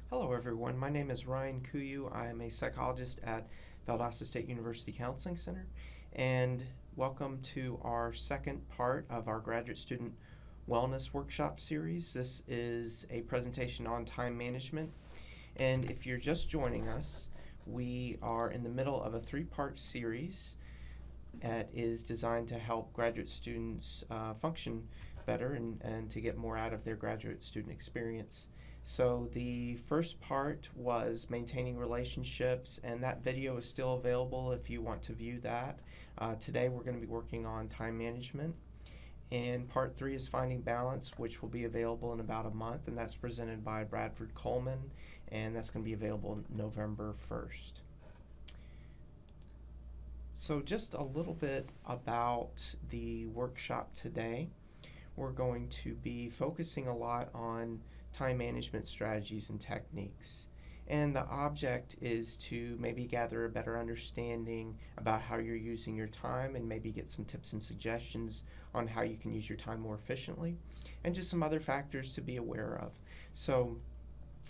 Hello everyone, my name is Ryan Couillou. I am a psychologist at Valdosta State University Counseling Center, and welcome to our second part of our graduate student wellness workshop series. This is a presentation on time management, and if you're just joining us, we are in the middle of a three-part series that is designed to help graduate students function better and to get more out of their graduate student experience. So the first part was maintaining relationships, and that video is still available if you want to view that. Today we're going to be working on time management. And part 3 is finding balance, which will be available in about a month, and that's presented by Bradford Coleman, and that's going to be available November 1st. So just a little bit about the workshop today. We're going to be focusing a lot on time management strategies and techniques. And the object is to maybe gather a better understanding about how you're using your time and maybe get some tips and suggestions on how you can use your time more efficiently, and just some other factors to be aware of. So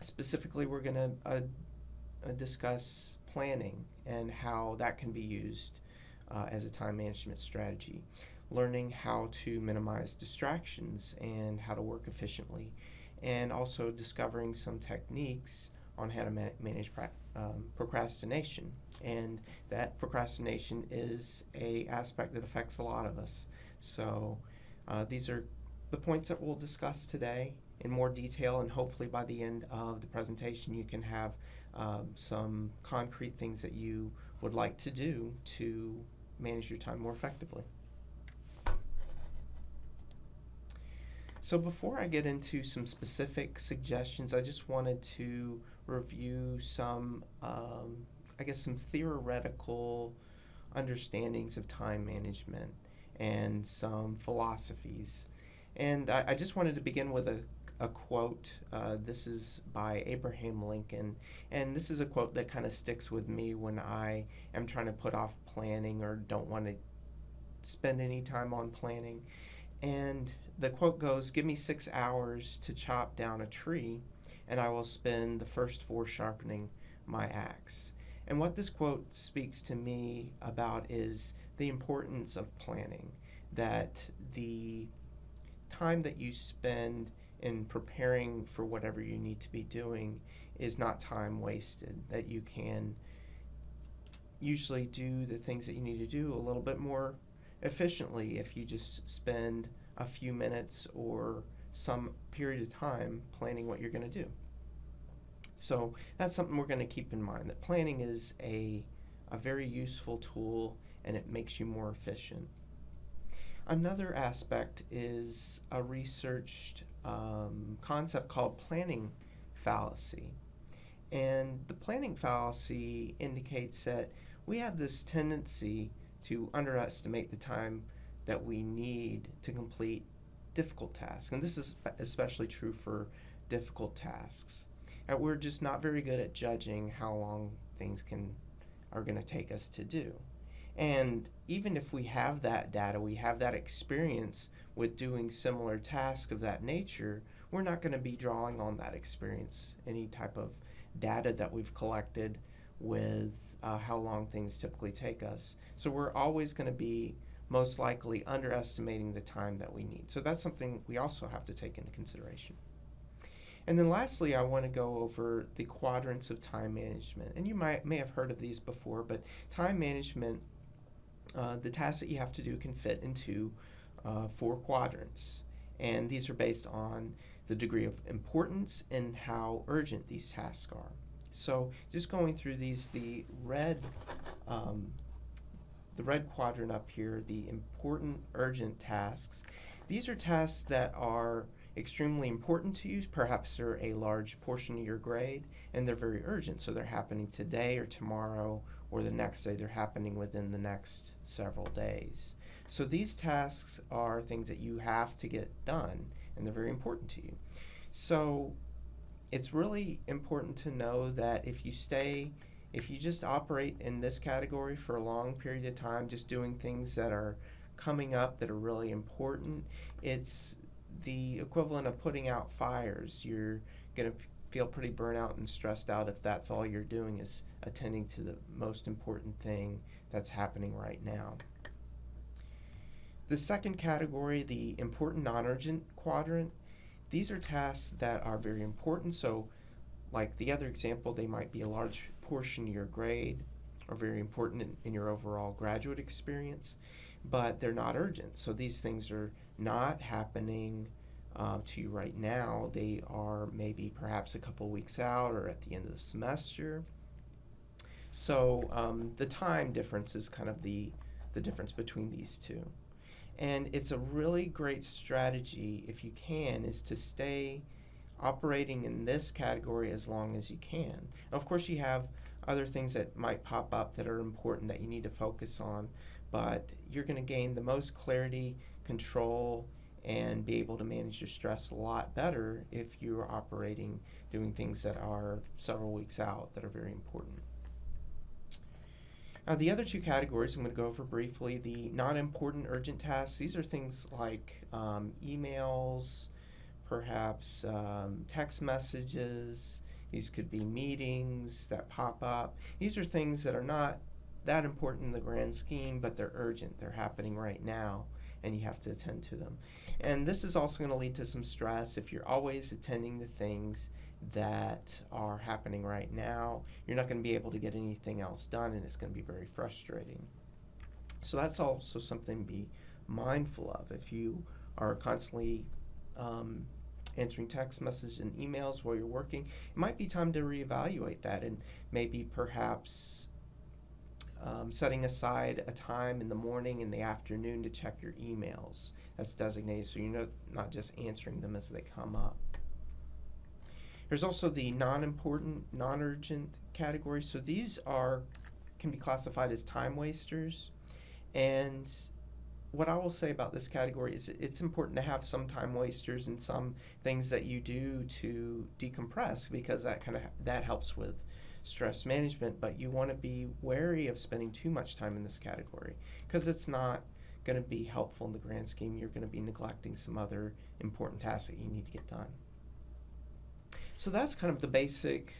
specifically, we're going to discuss planning and how that can be used as a time management strategy, learning how to minimize distractions and how to work efficiently, and also discovering some techniques on how to manage procrastination. And that procrastination is an aspect that affects a lot of us. So these are the points that we'll discuss today in more detail, and hopefully by the end of the presentation you can have some concrete things that you would like to do to manage your time more effectively. So before I get into some specific suggestions, I just wanted to review some, some theoretical understandings of time management and some philosophies. And I just wanted to begin with a quote. This is by Abraham Lincoln, and this is a quote that kind of sticks with me when I am trying to put off planning or don't want to spend any time on planning. And the quote goes, "Give me 6 hours to chop down a tree, and I will spend the first 4 sharpening my axe." And what this quote speaks to me about is the importance of planning, that the time that you spend in preparing for whatever you need to be doing is not time wasted, that you can usually do the things that you need to do a little bit more efficiently if you just spend a few minutes or some period of time planning what you're going to do. So that's something we're going to keep in mind, that planning is a very useful tool and it makes you more efficient. Another aspect is a researched concept called planning fallacy. And the planning fallacy indicates that we have this tendency to underestimate the time that we need to complete difficult tasks. And this is especially true for difficult tasks. And we're just not very good at judging how long things are going to take us to do. And even if we have that data, we have that experience with doing similar tasks of that nature, we're not going to be drawing on that experience, any type of data that we've collected with how long things typically take us. So we're always going to be most likely underestimating the time that we need. So that's something we also have to take into consideration. And then lastly, I want to go over the quadrants of time management. And you may have heard of these before, but time management, the tasks that you have to do can fit into 4 quadrants. And these are based on the degree of importance and how urgent these tasks are. So just going through these, the red quadrant up here, the important urgent tasks, these are tasks that are extremely important to you. Perhaps they're a large portion of your grade and they're very urgent, so they're happening today or tomorrow or the next day. They're happening within the next several days. So these tasks are things that you have to get done and they're very important to you. So it's really important to know that if you just operate in this category for a long period of time, just doing things that are coming up that are really important, it's the equivalent of putting out fires. You're going to feel pretty burnout and stressed out if that's all you're doing is attending to the most important thing that's happening right now. The second category, the important non-urgent quadrant, these are tasks that are very important. So like the other example, they might be a large portion of your grade or very important in your overall graduate experience, but they're not urgent. So these things are not happening to you right now. They are maybe perhaps a couple weeks out or at the end of the semester. So the time difference is kind of the difference between these two. And it's a really great strategy, if you can, is to stay operating in this category as long as you can. Of course, you have other things that might pop up that are important that you need to focus on, but you're going to gain the most clarity, control, and be able to manage your stress a lot better if you're operating, doing things that are several weeks out that are very important. Now, the other two categories I'm going to go over briefly, the non-important urgent tasks. These are things like emails, perhaps text messages. These could be meetings that pop up. These are things that are not that important in the grand scheme, but they're urgent. They're happening right now, and you have to attend to them. And this is also going to lead to some stress if you're always attending to things that are happening right now. You're not going to be able to get anything else done, and it's going to be very frustrating. So that's also something to be mindful of. If you are constantly answering text messages and emails while you're working, it might be time to reevaluate that and maybe perhaps setting aside a time in the morning and the afternoon to check your emails that's designated so you're not just answering them as they come up. There's also the non-important, non-urgent category. So these can be classified as time wasters. And what I will say about this category is it's important to have some time wasters and some things that you do to decompress, because that helps with stress management. But you want to be wary of spending too much time in this category, because it's not going to be helpful in the grand scheme. You're going to be neglecting some other important tasks that you need to get done. So that's kind of the basic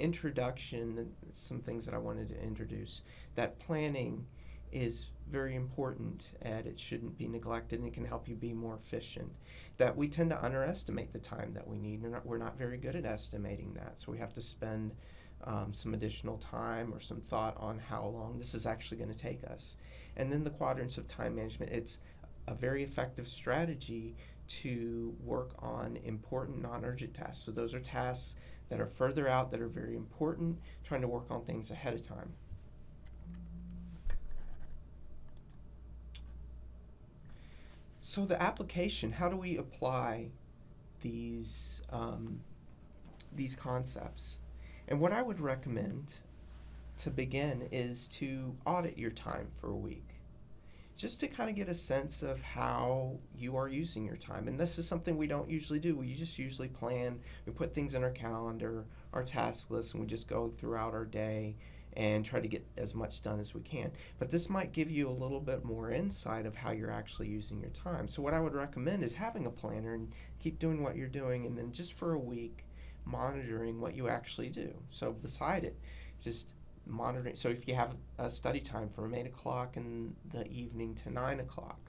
introduction, some things that I wanted to introduce. That planning is very important, and it shouldn't be neglected, and it can help you be more efficient. That we tend to underestimate the time that we need, and we're not very good at estimating that. So we have to spend some additional time or some thought on how long this is actually going to take us. And then the quadrants of time management, it's a very effective strategy to work on important non-urgent tasks. So those are tasks that are further out that are very important, trying to work on things ahead of time. So the application, how do we apply these concepts? And what I would recommend to begin is to audit your time for a week, just to kind of get a sense of how you are using your time. And this is something we don't usually do. We just usually plan, we put things in our calendar, our task list, and we just go throughout our day and try to get as much done as we can. But this might give you a little bit more insight of how you're actually using your time. So what I would recommend is having a planner and keep doing what you're doing, and then just for a week, monitoring what you actually do. So beside it, just monitoring. So if you have a study time from 8 o'clock in the evening to 9 o'clock,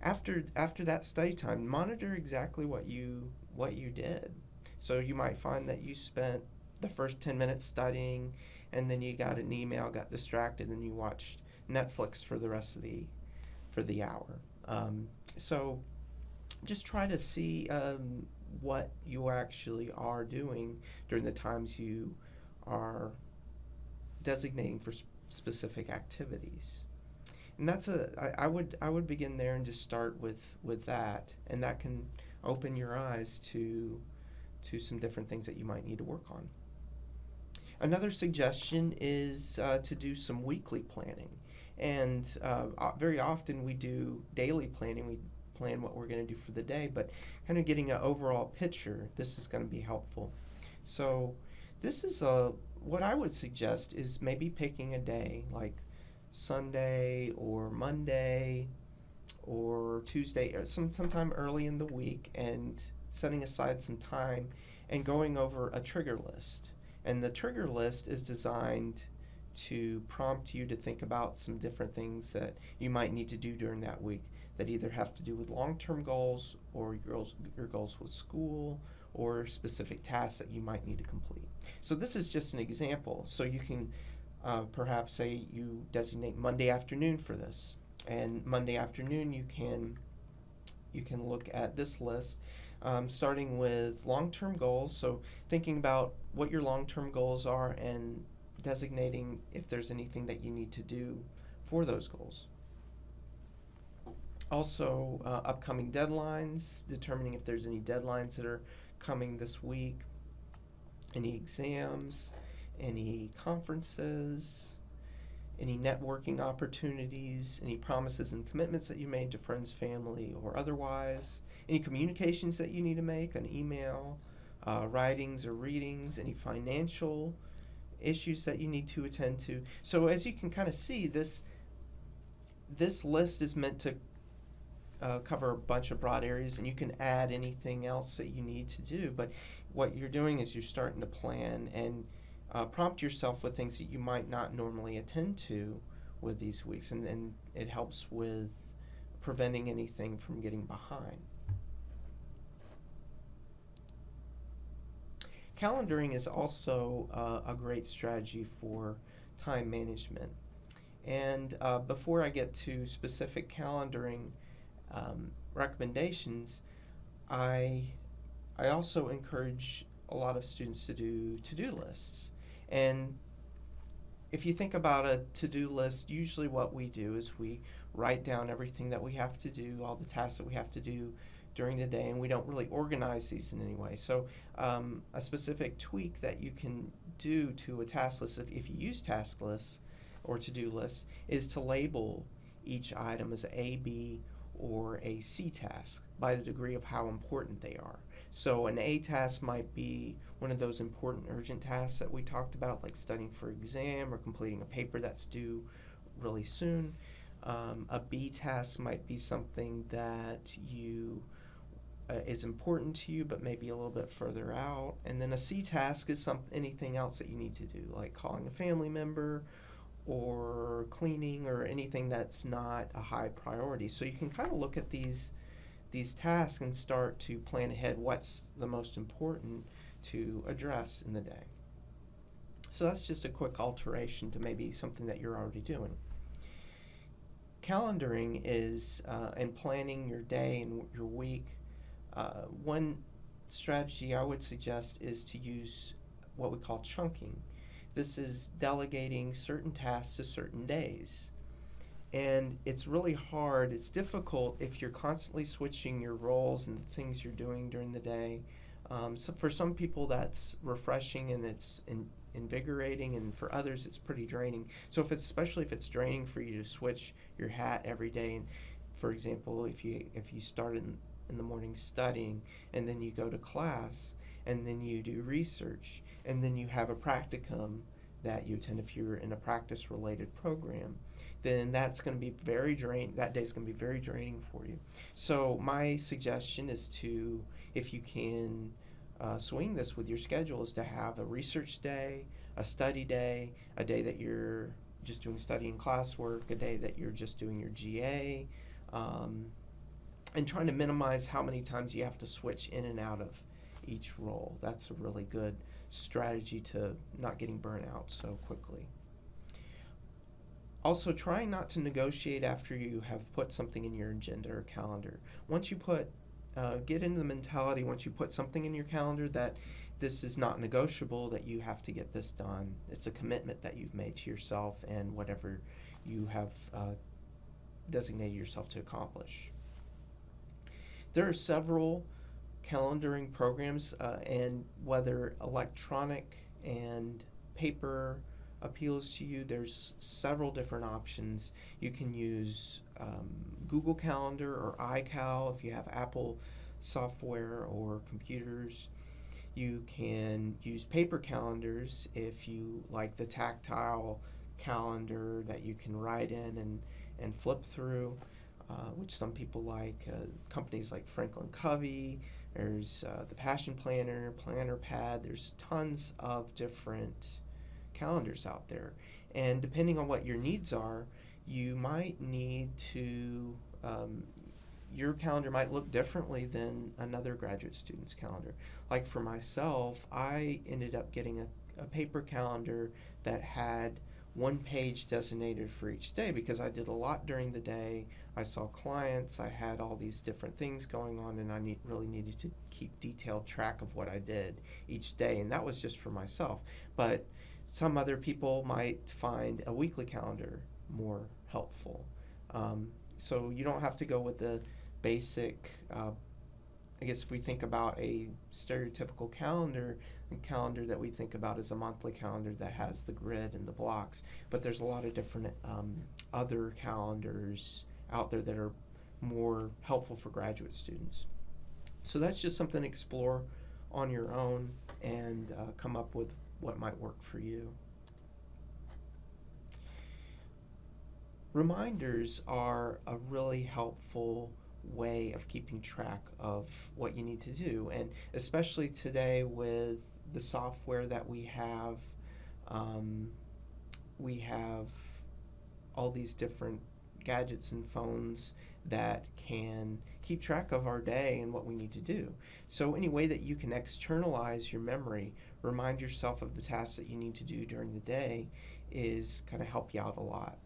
after that study time, monitor exactly what you did. So you might find that you spent the first 10 minutes studying, and then you got an email, got distracted, and you watched Netflix for the rest of the hour. So just try to see what you actually are doing during the times you are designating for specific activities. And that's I would begin there and just start with that, and that can open your eyes to some different things that you might need to work on. Another suggestion is to do some weekly planning, and very often we do daily planning. We plan what we're going to do for the day, but kind of getting an overall picture, this is going to be helpful. So this is what I would suggest is maybe picking a day like Sunday or Monday or Tuesday or sometime early in the week, and setting aside some time and going over a trigger list. And the trigger list is designed to prompt you to think about some different things that you might need to do during that week that either have to do with long-term goals or your goals with school or specific tasks that you might need to complete. So this is just an example. So you can perhaps say you designate Monday afternoon for this, and Monday afternoon you can look at this list, starting with long-term goals. So thinking about what your long-term goals are and designating if there's anything that you need to do for those goals. Also, upcoming deadlines, determining if there's any deadlines that are coming this week, any exams, any conferences, any networking opportunities, any promises and commitments that you made to friends, family, or otherwise, any communications that you need to make, an email, writings or readings, any financial issues that you need to attend to. So as you can kind of see, this list is meant to cover a bunch of broad areas, and you can add anything else that you need to do. But what you're doing is you're starting to plan and prompt yourself with things that you might not normally attend to with these weeks, and it helps with preventing anything from getting behind. Calendaring is also a great strategy for time management. And before I get to specific calendaring recommendations, I also encourage a lot of students to do to-do lists. And if you think about a to-do list, usually what we do is we write down everything that we have to do, all the tasks that we have to do during the day, and we don't really organize these in any way. So a specific tweak that you can do to a task list, if you use task lists or to-do lists, is to label each item as A, B, or a C task by the degree of how important they are. So an A task might be one of those important urgent tasks that we talked about, like studying for exam or completing a paper that's due really soon. A B task might be something that is important to you but maybe a little bit further out. And then a C task is anything else that you need to do, like calling a family member or cleaning or anything that's not a high priority. So you can kind of look at these tasks and start to plan ahead what's the most important to address in the day. So that's just a quick alteration to maybe something that you're already doing. Calendaring is and planning your day and your week. One strategy I would suggest is to use what we call chunking. This is delegating certain tasks to certain days. And it's really hard, it's difficult if you're constantly switching your roles and the things you're doing during the day. So for some people that's refreshing and it's invigorating, and for others it's pretty draining. So especially if it's draining for you to switch your hat every day, and for example, if you start in the morning studying, and then you go to class, and then you do research, and then you have a practicum that you attend if you're in a practice-related program, then that's going to be that day's going to be very draining for you. So my suggestion is to, if you can swing this with your schedule, is to have a research day, a study day, a day that you're just doing study and classwork, a day that you're just doing your GA, and trying to minimize how many times you have to switch in and out of each role. That's a really good strategy to not getting burnt out so quickly. Also, trying not to negotiate after you have put something in your agenda or calendar. Once you get into the mentality, once you put something in your calendar that this is not negotiable, that you have to get this done. It's a commitment that you've made to yourself and whatever you have designated yourself to accomplish. There are several calendaring programs, and whether electronic and paper appeals to you, there's several different options. You can use Google Calendar or iCal if you have Apple software or computers. You can use paper calendars if you like the tactile calendar that you can write in and flip through, which some people like. Companies like Franklin Covey There's the Passion Planner, Planner Pad. There's tons of different calendars out there. And depending on what your needs are, you might need to, your calendar might look differently than another graduate student's calendar. Like for myself, I ended up getting a paper calendar that had one page designated for each day because I did a lot during the day. I saw clients, I had all these different things going on, and I really needed to keep detailed track of what I did each day, and that was just for myself. But some other people might find a weekly calendar more helpful. So you don't have to go with the basic, I guess if we think about a stereotypical calendar, a calendar that we think about is a monthly calendar that has the grid and the blocks, but there's a lot of different other calendars out there that are more helpful for graduate students. So that's just something to explore on your own and come up with what might work for you. Reminders are a really helpful way of keeping track of what you need to do, and especially today with the software that we have all these different gadgets and phones that can keep track of our day and what we need to do. So any way that you can externalize your memory, remind yourself of the tasks that you need to do during the day, is going to help you out a lot.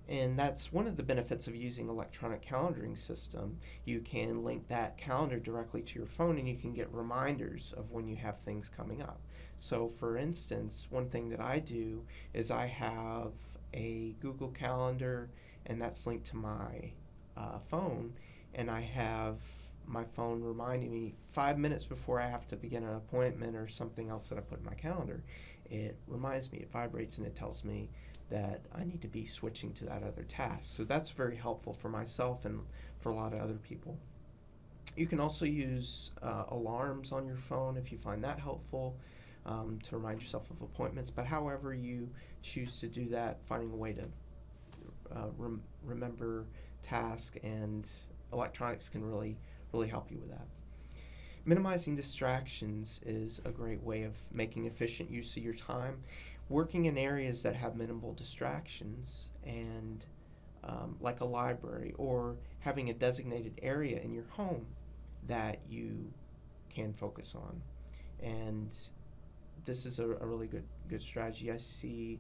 And that's one of the benefits of using electronic calendaring system. You can link that calendar directly to your phone and you can get reminders of when you have things coming up. So for instance, one thing that I do is I have a Google Calendar, and that's linked to my phone, and I have my phone reminding me 5 minutes before I have to begin an appointment or something else that I put in my calendar. It reminds me, it vibrates, and it tells me that I need to be switching to that other task. So that's very helpful for myself and for a lot of other people. You can also use alarms on your phone if you find that helpful, to remind yourself of appointments. But however you choose to do that, finding a way to remember tasks and electronics can really help you with that. Minimizing distractions is a great way of making efficient use of your time. Working in areas that have minimal distractions, and like a library, or having a designated area in your home that you can focus on. And this is a really good strategy. I see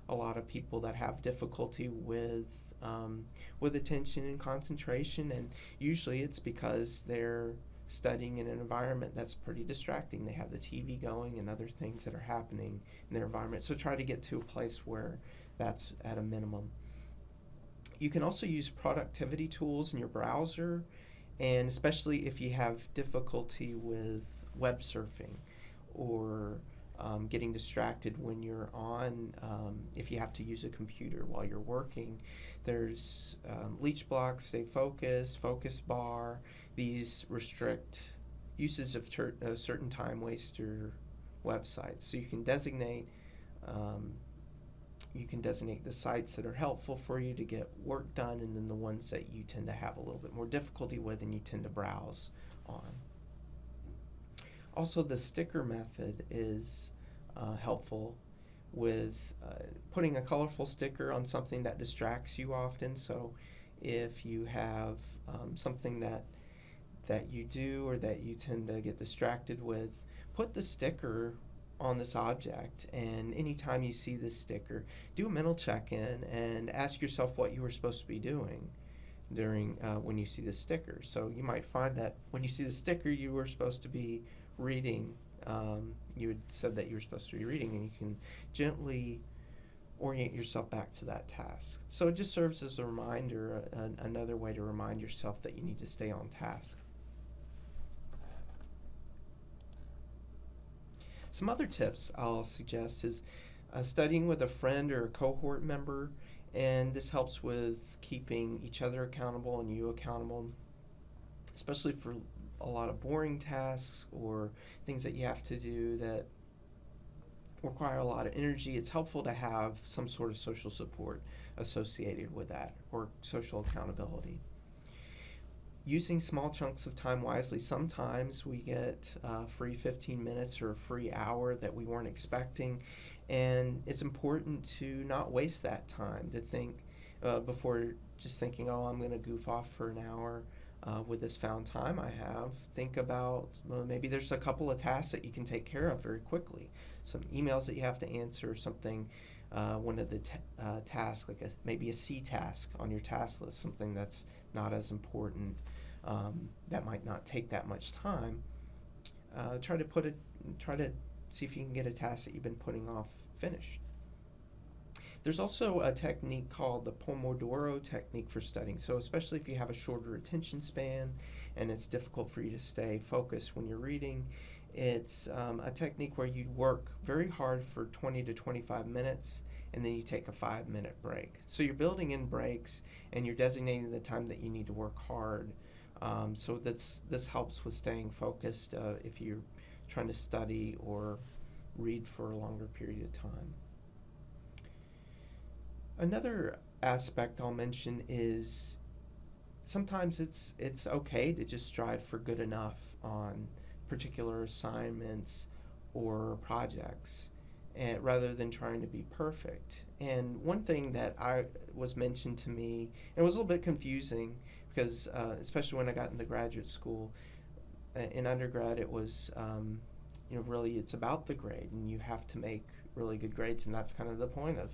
a lot of people that have difficulty with attention and concentration, and usually it's because they're studying in an environment that's pretty distracting. They have the TV going and other things that are happening in their environment. So try to get to a place where that's at a minimum. You can also use productivity tools in your browser, and especially if you have difficulty with web surfing or getting distracted when you're on, if you have to use a computer while you're working. There's leech blocks, stay focused, focus bar. These restrict uses of certain time waster websites. So you can designate the sites that are helpful for you to get work done, and then the ones that you tend to have a little bit more difficulty with and you tend to browse on. Also, the sticker method is helpful with putting a colorful sticker on something that distracts you often. So if you have something that you do or that you tend to get distracted with, put the sticker on this object, and anytime you see this sticker, do a mental check-in and ask yourself what you were supposed to be doing during when you see the sticker. So you might find that when you see the sticker, you were supposed to be reading. You had said that you were supposed to be reading, and you can gently orient yourself back to that task. So it just serves as a reminder, another way to remind yourself that you need to stay on task. Some other tips I'll suggest is studying with a friend or a cohort member, and this helps with keeping each other accountable and you accountable, especially for a lot of boring tasks or things that you have to do that require a lot of energy. It's helpful to have some sort of social support associated with that, or social accountability. using small chunks of time wisely. Sometimes we get free 15 minutes or a free hour that we weren't expecting, and it's important to not waste that time, to think before just thinking, oh, I'm going to goof off for an hour with this found time I have. Think about maybe there's a couple of tasks that you can take care of very quickly, some emails that you have to answer, something, one of the tasks, like maybe a C task on your task list, something that's not as important, that might not take that much time. Try to see if you can get a task that you've been putting off finished. There's also a technique called the Pomodoro technique for studying. So especially if you have a shorter attention span and it's difficult for you to stay focused when you're reading, it's a technique where you work very hard for 20 to 25 minutes and then you take a 5-minute break. So you're building in breaks and you're designating the time that you need to work hard. So this helps with staying focused if you're trying to study or read for a longer period of time. Another aspect I'll mention is sometimes it's okay to just strive for good enough on particular assignments or projects, and rather than trying to be perfect. And one thing that was mentioned to me, and it was a little bit confusing because especially when I got into graduate school, in undergrad it was really it's about the grade and you have to make really good grades, and that's kind of the point of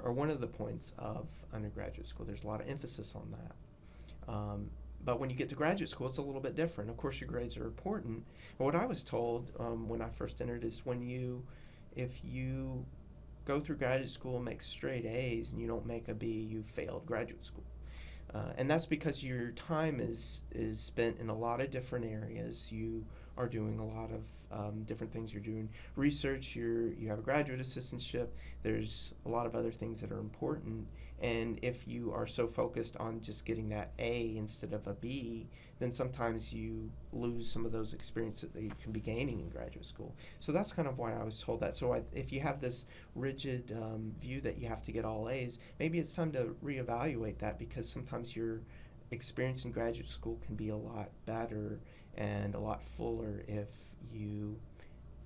or one of the points of undergraduate school. There's a lot of emphasis on that. But when you get to graduate school, it's a little bit different. Of course, your grades are important. But what I was told when I first entered is if you go through graduate school and make straight A's and you don't make a B, you failed graduate school. And that's because your time is spent in a lot of different areas. You are doing a lot of different things. You're doing research, you have a graduate assistantship, there's a lot of other things that are important. And if you are so focused on just getting that A instead of a B, then sometimes you lose some of those experiences that you can be gaining in graduate school. So that's kind of why I was told that. So if you have this rigid view that you have to get all A's, maybe it's time to reevaluate that, because sometimes your experience in graduate school can be a lot better and a lot fuller if you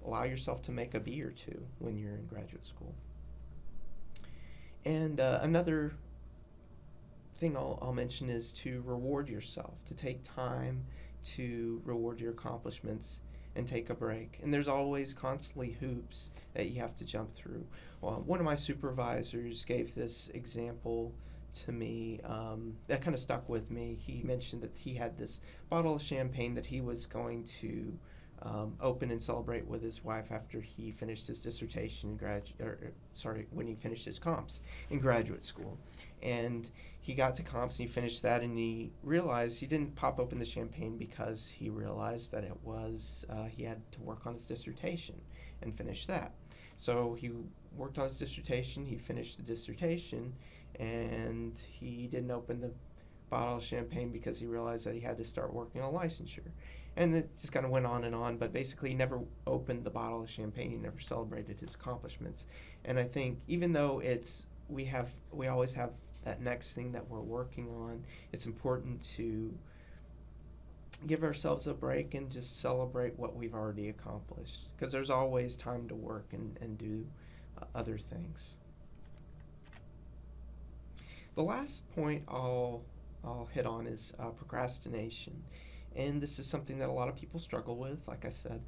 allow yourself to make a B or two when you're in graduate school. And another thing I'll mention is to reward yourself, to take time to reward your accomplishments and take a break. And there's always constantly hoops that you have to jump through. Well, one of my supervisors gave this example to me that kind of stuck with me. He mentioned that he had this bottle of champagne that he was going to open and celebrate with his wife after he finished his dissertation when he finished his comps in graduate school. And he got to comps and he finished that, and he realized he didn't pop open the champagne because he realized that it was he had to work on his dissertation and finish that. So he worked on his dissertation, he finished the dissertation, and he didn't open the bottle of champagne because he realized that he had to start working on licensure. And it just kind of went on, but basically he never opened the bottle of champagne, he never celebrated his accomplishments. And I think even though we always have that next thing that we're working on, it's important to give ourselves a break and just celebrate what we've already accomplished, because there's always time to work and do other things. The last point I'll hit on is procrastination. And this is something that a lot of people struggle with. Like I said,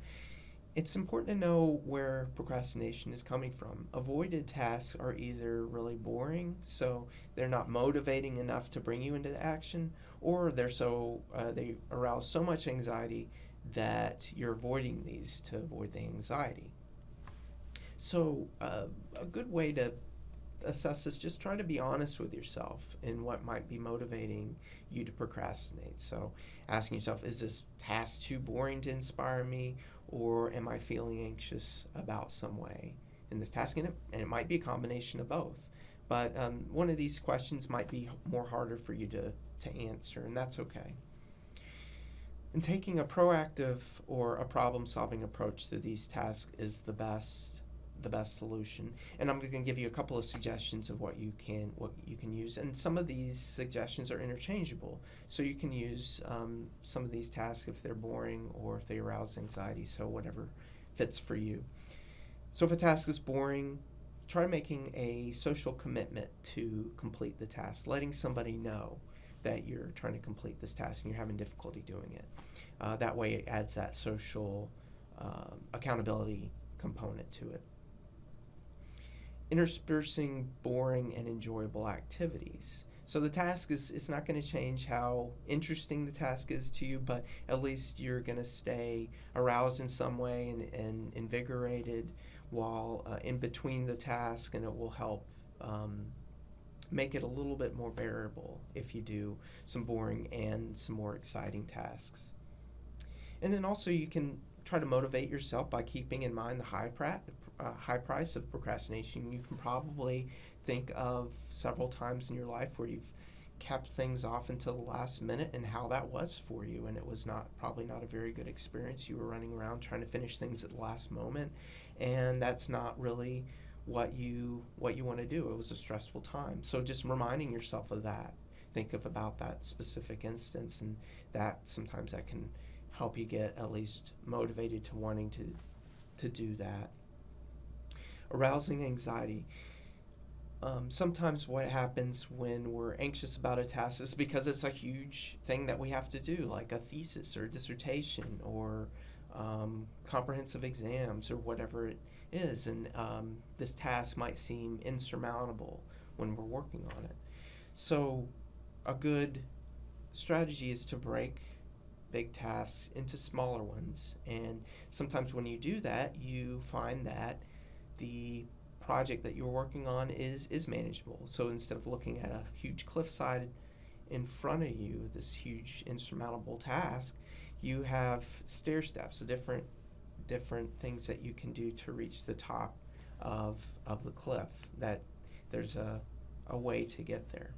it's important to know where procrastination is coming from. Avoided tasks are either really boring, so they're not motivating enough to bring you into action, or they arouse so much anxiety that you're avoiding these to avoid the anxiety. So a good way to assess this, just try to be honest with yourself in what might be motivating you to procrastinate. So asking yourself, is this task too boring to inspire me, or am I feeling anxious about some way in this task? And it might be a combination of both. But one of these questions might be more harder for you to answer, and that's okay. And taking a proactive or a problem-solving approach to these tasks is the best the best solution. And I'm going to give you a couple of suggestions of what you can use. And some of these suggestions are interchangeable, so you can use some of these tasks if they're boring or if they arouse anxiety. So whatever fits for you. So if a task is boring, try making a social commitment to complete the task, letting somebody know that you're trying to complete this task and you're having difficulty doing it. That way it adds that social accountability component to it. Interspersing boring and enjoyable activities. So the task it's not going to change how interesting the task is to you, but at least you're going to stay aroused in some way and invigorated while in between the task, and it will help make it a little bit more bearable if you do some boring and some more exciting tasks. And then also you can try to motivate yourself by keeping in mind the high price of procrastination. You can probably think of several times in your life where you've kept things off until the last minute and how that was for you, and it was probably not a very good experience. You were running around trying to finish things at the last moment, and that's not really what you want to do. It was a stressful time. So just reminding yourself of that. Think about that specific instance, and that sometimes that can help you get at least motivated to wanting to do that. Arousing anxiety. Sometimes what happens when we're anxious about a task is because it's a huge thing that we have to do, like a thesis or a dissertation or comprehensive exams or whatever it is, and this task might seem insurmountable when we're working on it. So a good strategy is to break big tasks into smaller ones, and sometimes when you do that, you find that the project that you're working on is manageable. So instead of looking at a huge cliffside in front of you, this huge insurmountable task, you have stair steps, so different things that you can do to reach the top of the cliff, that there's a way to get there.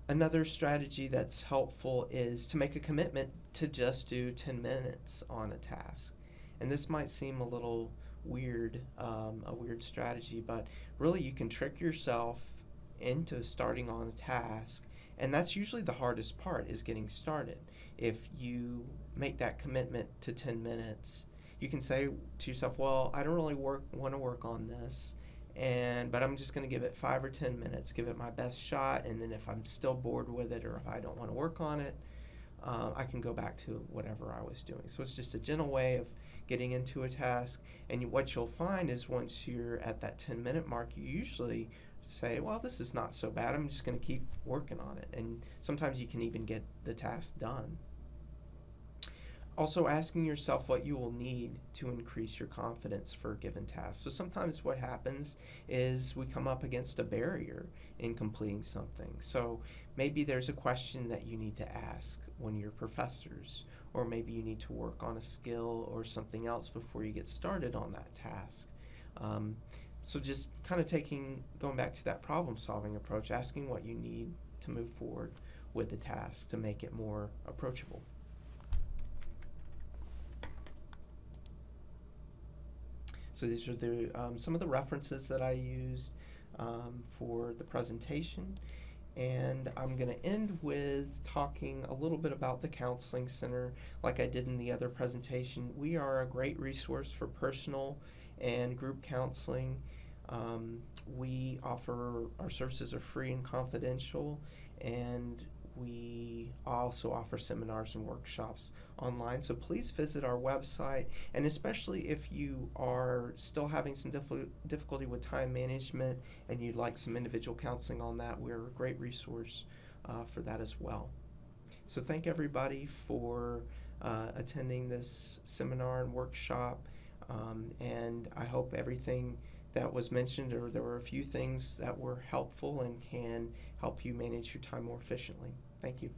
Another strategy that's helpful is to make a commitment to just do 10 minutes on a task. And this might seem a little weird, a weird strategy, but really you can trick yourself into starting on a task, and that's usually the hardest part, is getting started. If you make that commitment to 10 minutes, you can say to yourself, well, I don't really want to work on this, but I'm just going to give it 5 or 10 minutes, give it my best shot, and then if I'm still bored with it or if I don't want to work on it, I can go back to whatever I was doing. So it's just a gentle way of getting into a task, and what you'll find is once you're at that 10-minute mark, you usually say, well, this is not so bad, I'm just going to keep working on it, and sometimes you can even get the task done. Also, asking yourself what you will need to increase your confidence for a given task. So sometimes what happens is we come up against a barrier in completing something. So maybe there's a question that you need to ask one of your professors, or maybe you need to work on a skill or something else before you get started on that task. So just kind of going back to that problem-solving approach, asking what you need to move forward with the task to make it more approachable. So these are some of the references that I used for the presentation. And I'm going to end with talking a little bit about the Counseling Center. Like I did in the other presentation, we are a great resource for personal and group counseling. We offer, our services are free and confidential, and we also offer seminars and workshops online. So please visit our website, and especially if you are still having some difficulty with time management and you'd like some individual counseling on that, we're a great resource for that as well. So thank everybody for attending this seminar and workshop, and I hope everything that was mentioned, or there were a few things that were helpful and can help you manage your time more efficiently. Thank you.